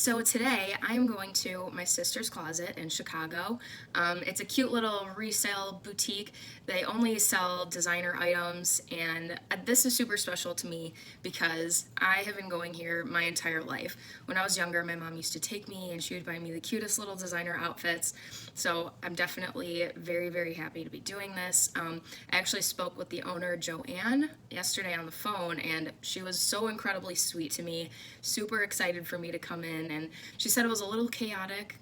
So today I am going to my sister's closet in Chicago. It's a cute little resale boutique. They only sell designer items, and this is super special to me because I have been going here my entire life. When I was younger, my mom used to take me and she would buy me the cutest little designer outfits. So I'm definitely very, very happy to be doing this. I actually spoke with the owner, Joanne, yesterday on the phone, and she was so incredibly sweet to me, super excited for me to come in. And she said it was a little chaotic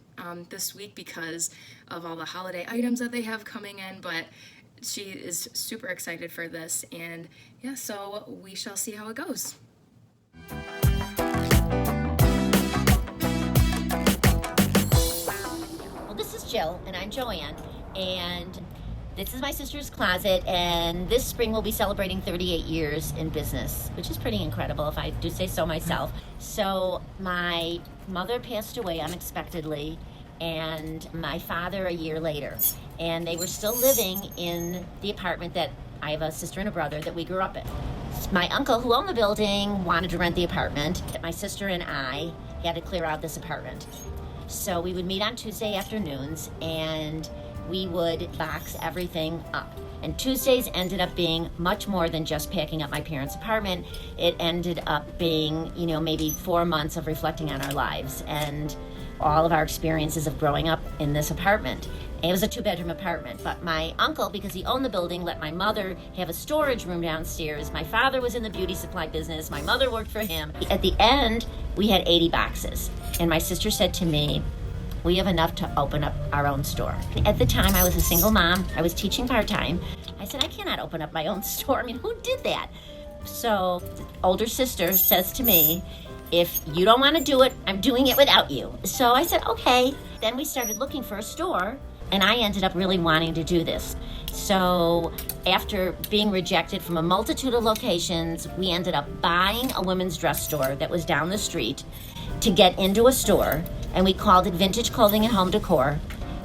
this week because of all the holiday items that they have coming in, but she is super excited for this, and yeah, so we shall see how it goes. Well, this is Jill, and I'm Joanne, and this is my sister's closet, and this spring we'll be celebrating 38 years in business, which is pretty incredible if I do say so myself. So my mother passed away unexpectedly, and my father a year later, and they were still living in the apartment that I have a sister and a brother that we grew up in. My uncle, who owned the building, wanted to rent the apartment. My sister and I had to clear out this apartment. So we would meet on Tuesday afternoons, and we would box everything up. And Tuesdays ended up being much more than just packing up my parents' apartment. It ended up being, maybe 4 months of reflecting on our lives and all of our experiences of growing up in this apartment. And it was a 2-bedroom apartment, but my uncle, because he owned the building, let my mother have a storage room downstairs. My father was in the beauty supply business. My mother worked for him. At the end, we had 80 boxes. And my sister said to me, we have enough to open up our own store. At the time, I was a single mom. I was teaching part-time. I said, I cannot open up my own store. I mean, who did that? So the older sister says to me, if you don't want to do it, I'm doing it without you. So I said, okay. Then we started looking for a store, and I ended up really wanting to do this. So after being rejected from a multitude of locations, we ended up buying a women's dress store that was down the street to get into a store, and we called it Vintage Clothing and Home Decor.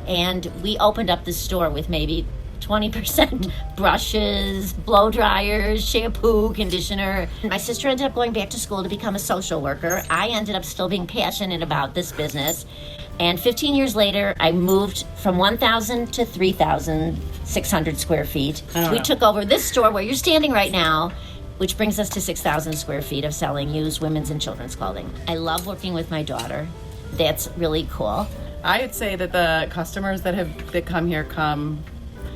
And we opened up this store with maybe 20% brushes, blow dryers, shampoo, conditioner. My sister ended up going back to school to become a social worker. I ended up still being passionate about this business. And 15 years later, I moved from 1,000 to 3,600 square feet. We took over this store where you're standing right now, which brings us to 6,000 square feet of selling used women's and children's clothing. I love working with my daughter. That's really cool. I'd say that the customers that come here come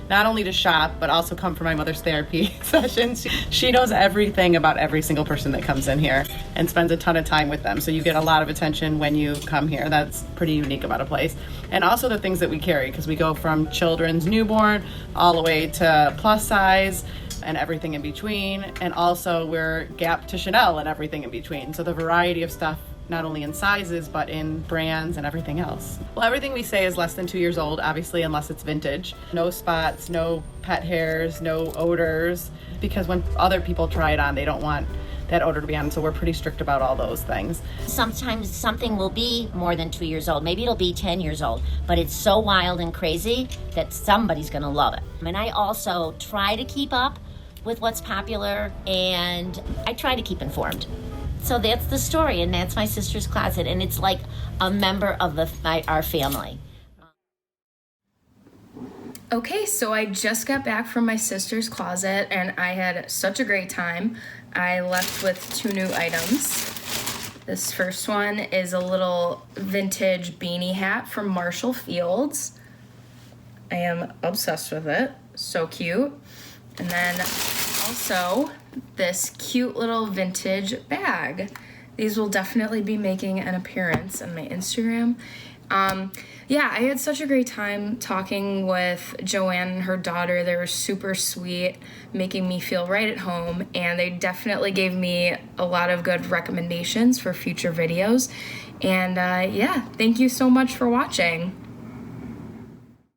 not only to shop, but also come for my mother's therapy sessions. She knows everything about every single person that comes in here and spends a ton of time with them. So you get a lot of attention when you come here. That's pretty unique about a place. And also the things that we carry, because we go from children's newborn all the way to plus size and everything in between. And also we're Gap to Chanel and everything in between. So the variety of stuff, not only in sizes, but in brands and everything else. Well, everything we say is less than 2 years old, obviously, unless it's vintage. No spots, no pet hairs, no odors, because when other people try it on, they don't want that odor to be on, so we're pretty strict about all those things. Sometimes something will be more than 2 years old. Maybe it'll be 10 years old, but it's so wild and crazy that somebody's gonna love it. And I also try to keep up with what's popular, and I try to keep informed. So that's the story, and that's my sister's closet, and it's like a member of our family. Okay, so I just got back from my sister's closet, and I had such a great time. I left with 2 new items. This first one is a little vintage beanie hat from Marshall Fields. I am obsessed with it. So cute. And then also this cute little vintage bag. These will definitely be making an appearance on my Instagram. I had such a great time talking with Joanne and her daughter. They were super sweet, making me feel right at home, and they definitely gave me a lot of good recommendations for future videos. And thank you so much for watching.